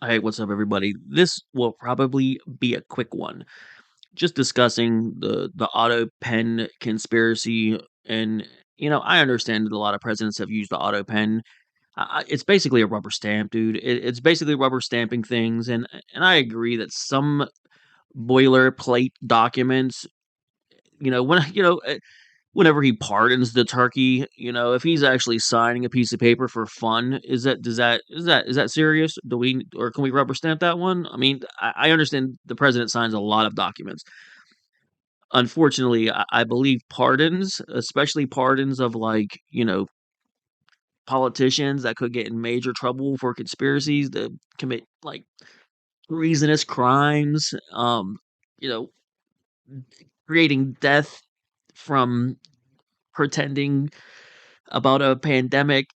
Hey, what's up, everybody? This will probably be a quick one. Just discussing the auto pen conspiracy, and I understand that a lot of presidents have used the auto pen. It's basically a rubber stamp, dude. It's basically rubber stamping things, and I agree that some boilerplate documents, when whenever he pardons the turkey, if he's actually signing a piece of paper for fun, is that serious? Do we or can we rubber stamp that one? I mean, I understand the president signs a lot of documents. Unfortunately, I believe pardons, especially pardons of politicians that could get in major trouble for conspiracies to commit like treasonous crimes, you know, creating death from pretending about a pandemic,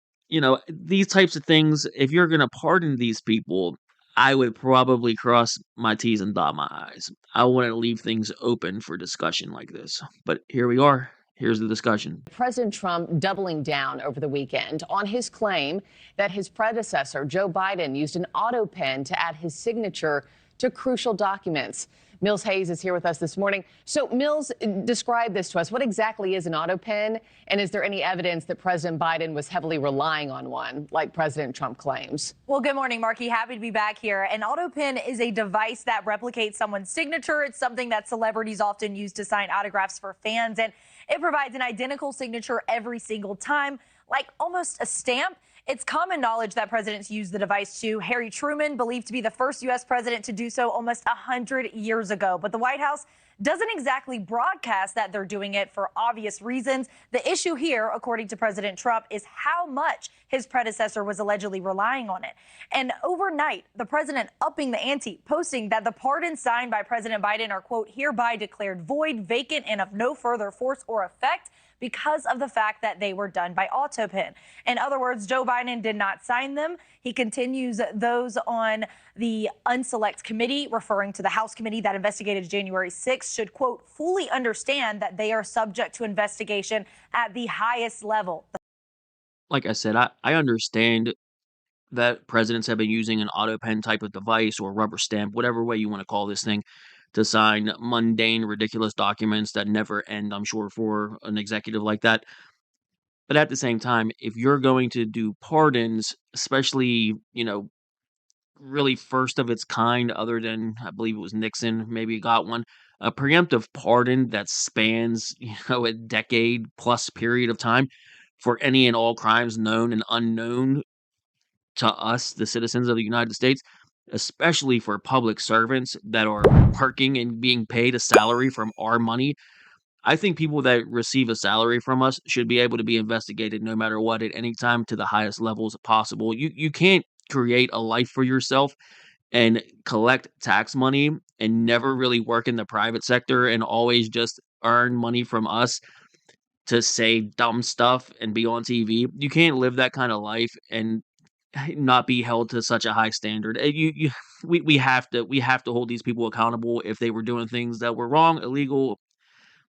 these types of things, if you're gonna pardon these people, I would probably cross my T's and dot my I's. I wouldn't leave things open for discussion like this. But here we are. Here's the discussion. President Trump doubling down over the weekend on his claim that his predecessor, Joe Biden, used an auto pen to add his signature to crucial documents. Mills Hayes is here with us this morning. So, Mills, describe this to us. What exactly is an auto pen? And is there any evidence that President Biden was heavily relying on one, like President Trump claims? Well, good morning, Marky. Happy to be back here. An Autopen is a device that replicates someone's signature. It's something that celebrities often use to sign autographs for fans, and it provides an identical signature every single time, like almost a stamp. It's common knowledge that presidents use the device too. Harry Truman, believed to be the first U.S. president to do so almost 100 years ago. But the White House doesn't exactly broadcast that they're doing it for obvious reasons. The issue here, according to President Trump, is how much his predecessor was allegedly relying on it. And overnight, the president upping the ante, posting that the pardons signed by President Biden are, quote, hereby declared void, vacant, and of no further force or effect, because of the fact that they were done by Autopen. In other words, Joe Biden did not sign them. He continues those on the unselect committee, referring to the House committee that investigated January 6th, should, quote, fully understand that they are subject to investigation at the highest level. Like I said, I understand that presidents have been using an auto pen type of device or rubber stamp, whatever way you want to call this thing, to sign mundane, ridiculous documents that never end, I'm sure, for an executive like that. But at the same time, if you're going to do pardons, especially, really first of its kind, other than I believe it was Nixon, maybe got one, a preemptive pardon that spans, a decade plus period of time for any and all crimes known and unknown to us, the citizens of the United States, especially for public servants that are working and being paid a salary from our money. I think people that receive a salary from us should be able to be investigated no matter what at any time to the highest levels possible. You can't create a life for yourself and collect tax money and never really work in the private sector and always just earn money from us to say dumb stuff and be on TV. You can't live that kind of life and not be held to such a high standard. We have to hold these people accountable if they were doing things that were wrong, illegal,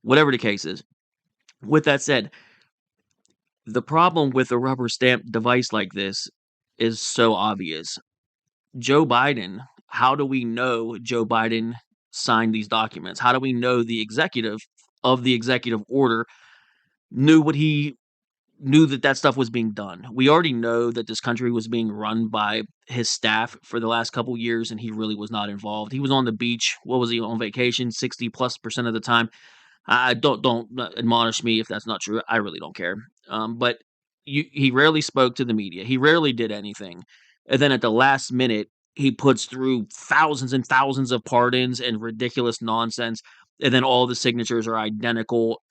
whatever the case is. With that said, the problem with a rubber stamp device like this is so obvious. Joe Biden, how do we know Joe Biden signed these documents? How do we know the executive of the executive order knew that that stuff was being done? We already know that this country was being run by his staff for the last couple years, and he really was not involved. He was on the beach. What was he on vacation? 60+% of the time. I don't admonish me if that's not true. I really don't care. But he rarely spoke to the media. He rarely did anything. And then at the last minute, he puts through thousands and thousands of pardons and ridiculous nonsense. And then all the signatures are identical.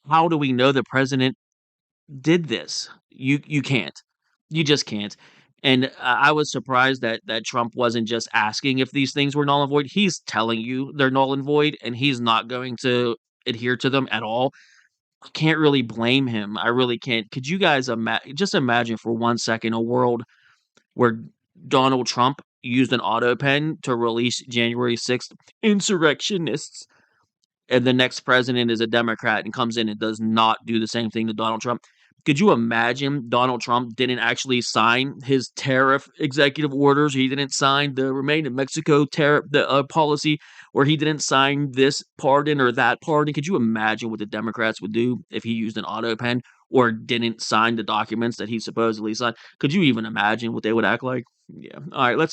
How do we know the president did this? You can't. You just can't. And I was surprised that Trump wasn't just asking if these things were null and void. He's telling you they're null and void, and he's not going to adhere to them at all. I can't really blame him. I really can't. Could you guys just imagine for 1 second a world where Donald Trump used an auto pen to release January 6th insurrectionists, and the next president is a Democrat and comes in and does not do the same thing to Donald Trump? Could you imagine Donald Trump didn't actually sign his tariff executive orders? He didn't sign the Remain in Mexico tariff policy, or he didn't sign this pardon or that pardon. Could you imagine what the Democrats would do if he used an auto pen or didn't sign the documents that he supposedly signed? Could you even imagine what they would act like? Yeah. All right. Let's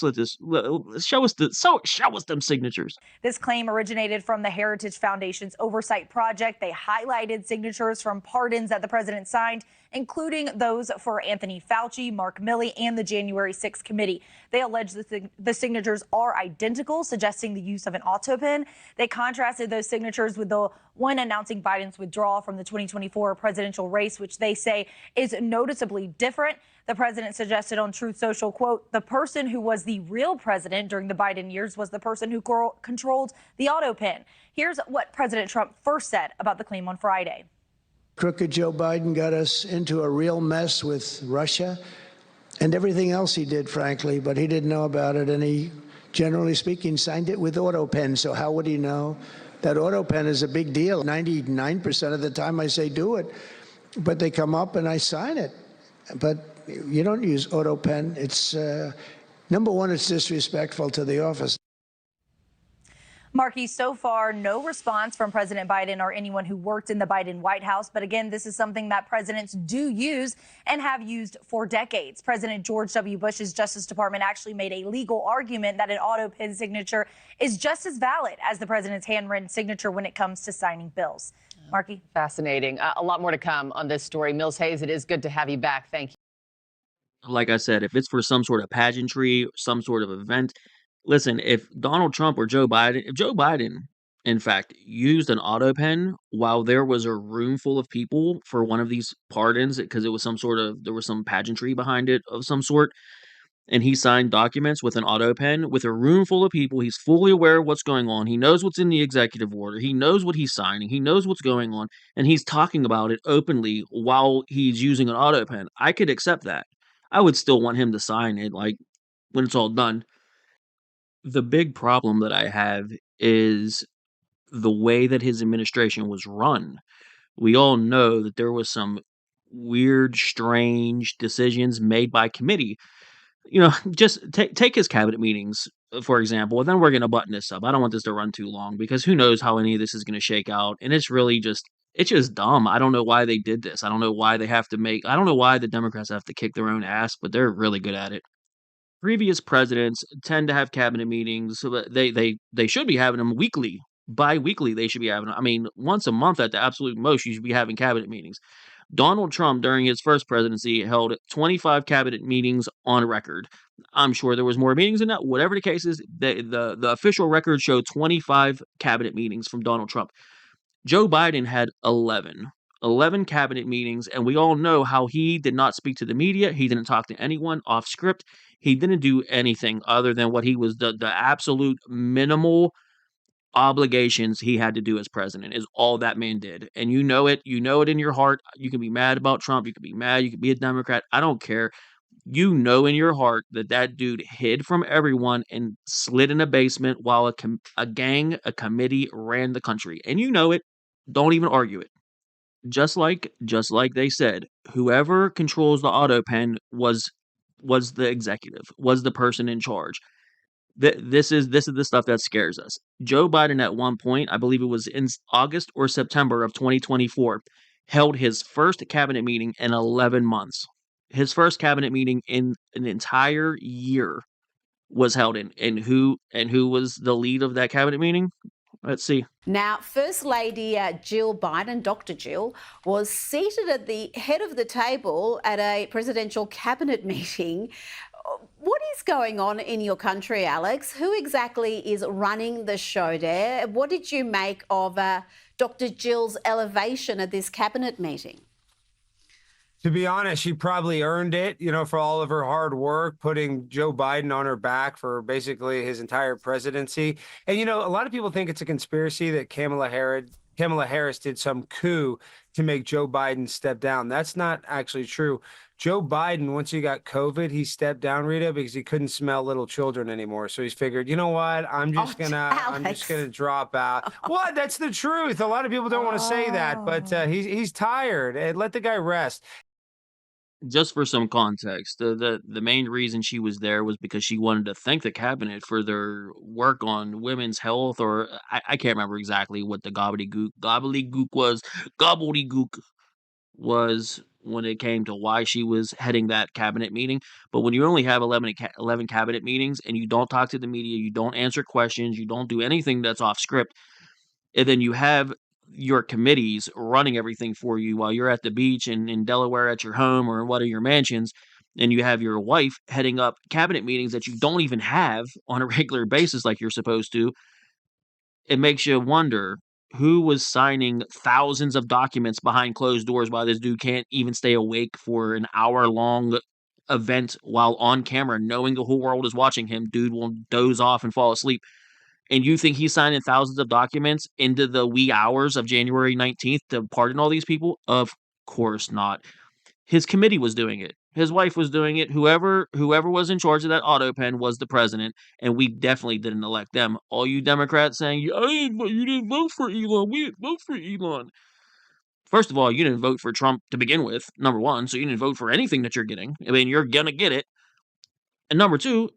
show us them signatures. This claim originated from the Heritage Foundation's oversight project. They highlighted signatures from pardons that the president signed, including those for Anthony Fauci, Mark Milley, and the January 6th committee. They allege the signatures are identical, suggesting the use of an Autopen. They contrasted those signatures with the one announcing Biden's withdrawal from the 2024 presidential race, which they say is noticeably different. The president suggested on Truth Social, quote, the person who was the real president during the Biden years was the person who controlled the Autopen. Here's what President Trump first said about the claim on Friday. Crooked Joe Biden got us into a real mess with Russia and everything else he did, frankly, but he didn't know about it. And he, generally speaking, signed it with Autopen. So how would he know? That Autopen is a big deal. 99% of the time I say do it, but they come up and I sign it. But you don't use Autopen. It's, number one, it's disrespectful to the office. Markey, so far, no response from President Biden or anyone who worked in the Biden White House. But again, this is something that presidents do use and have used for decades. President George W. Bush's Justice Department actually made a legal argument that an auto pen signature is just as valid as the president's handwritten signature when it comes to signing bills. Markey? Fascinating. A lot more to come on this story. Mills Hayes, it is good to have you back. Thank you. Like I said, if it's for some sort of pageantry, some sort of event, listen, if Donald Trump or Joe Biden, in fact, used an auto pen while there was a room full of people for one of these pardons, because it was there was some pageantry behind it of some sort, and he signed documents with an auto pen with a room full of people, he's fully aware of what's going on. He knows what's in the executive order. He knows what he's signing. He knows what's going on, and he's talking about it openly while he's using an auto pen. I could accept that. I would still want him to sign it, like, when it's all done. The big problem that I have is the way that his administration was run. We all know that there was some weird, strange decisions made by committee. Just take his cabinet meetings, for example, and then we're gonna button this up. I don't want this to run too long because who knows how any of this is gonna shake out, and it's just dumb. I don't know why they did this. I don't know why the Democrats have to kick their own ass, but they're really good at it. Previous presidents tend to have cabinet meetings, so that they should be having them weekly, bi-weekly. They should be having 'em. I mean, once a month at the absolute most, you should be having cabinet meetings. Donald Trump, during his first presidency, held 25 cabinet meetings on record. I'm sure there was more meetings than that. Whatever the case is, the official record showed 25 cabinet meetings from Donald Trump. Joe Biden had 11 cabinet meetings, and we all know how he did not speak to the media. He didn't talk to anyone off script. He didn't do anything other than what he was the absolute minimal obligations he had to do as president is all that man did. And you know it in your heart. You can be mad about Trump. You can be mad. You can be a Democrat. I don't care. You know in your heart that that dude hid from everyone and slid in a basement while a committee ran the country. And you know it. Don't even argue it. Just like they said, whoever controls the auto pen was the executive, was the person in charge. This is the stuff that scares us. Joe Biden at one point, I believe it was in August or September of 2024, held his first cabinet meeting in 11 months. His first cabinet meeting in an entire year was held in. And who was the lead of that cabinet meeting? Let's see. Now, First Lady Jill Biden, Dr. Jill, was seated at the head of the table at a presidential cabinet meeting. What is going on in your country, Alex? Who exactly is running the show there? What did you make of Dr. Jill's elevation at this cabinet meeting? To be honest, she probably earned it, for all of her hard work, putting Joe Biden on her back for basically his entire presidency. And, a lot of people think it's a conspiracy that Kamala Harris did some coup to make Joe Biden step down. That's not actually true. Joe Biden, once he got COVID, he stepped down, Rita, because he couldn't smell little children anymore. So he's figured, you know what? I'm just gonna drop out. What? That's the truth. A lot of people don't want to say that, but he's tired. And let the guy rest. just for some context, the main reason she was there was because she wanted to thank the cabinet for their work on women's health, or I can't remember exactly what the gobbledygook was when it came to why she was heading that cabinet meeting. But when you only have 11 cabinet meetings and you don't talk to the media, you don't answer questions, you don't do anything that's off script, and then you have your committees running everything for you while you're at the beach in Delaware at your home or in one of your mansions, and you have your wife heading up cabinet meetings that you don't even have on a regular basis like you're supposed to. It makes you wonder who was signing thousands of documents behind closed doors while this dude can't even stay awake for an hour-long event while on camera knowing the whole world is watching him. Dude will doze off and fall asleep. And you think he's signing thousands of documents into the wee hours of January 19th to pardon all these people? Of course not. His committee was doing it. His wife was doing it. Whoever was in charge of that auto pen was the president, and we definitely didn't elect them. All you Democrats saying, you didn't vote for Elon. We didn't vote for Elon." First of all, you didn't vote for Trump to begin with, number one, so you didn't vote for anything that you're getting. I mean, you're gonna get it. And number two,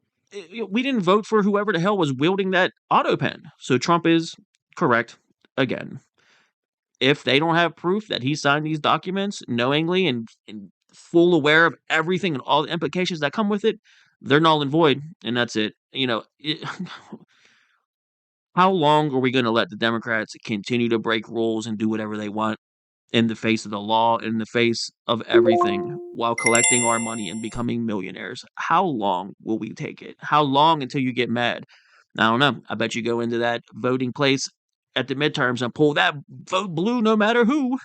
we didn't vote for whoever the hell was wielding that auto pen. So Trump is correct again. If they don't have proof that he signed these documents knowingly and full aware of everything and all the implications that come with it, they're null and void, and that's it. How long are we going to let the Democrats continue to break rules and do whatever they want in the face of the law, in the face of everything, while collecting our money and becoming millionaires? How long will we take it? How long until you get mad? I don't know. I bet you go into that voting place at the midterms and pull that vote blue no matter who.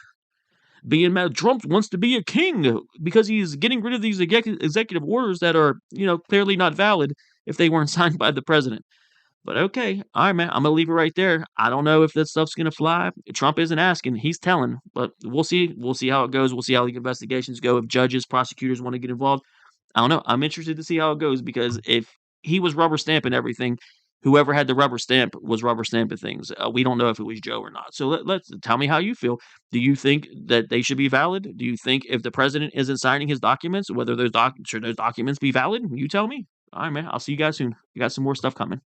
Being mad, Trump wants to be a king because he's getting rid of these executive orders that are, clearly not valid if they weren't signed by the president. But okay, all right, man. I'm gonna leave it right there. I don't know if that stuff's gonna fly. Trump isn't asking; he's telling. But we'll see. We'll see how it goes. We'll see how the investigations go. If judges, prosecutors want to get involved, I don't know. I'm interested to see how it goes because if he was rubber stamping everything, whoever had the rubber stamp was rubber stamping things. We don't know if it was Joe or not. So let's tell me how you feel. Do you think that they should be valid? Do you think if the president isn't signing his documents, whether should those documents be valid? You tell me. All right, man. I'll see you guys soon. We got some more stuff coming.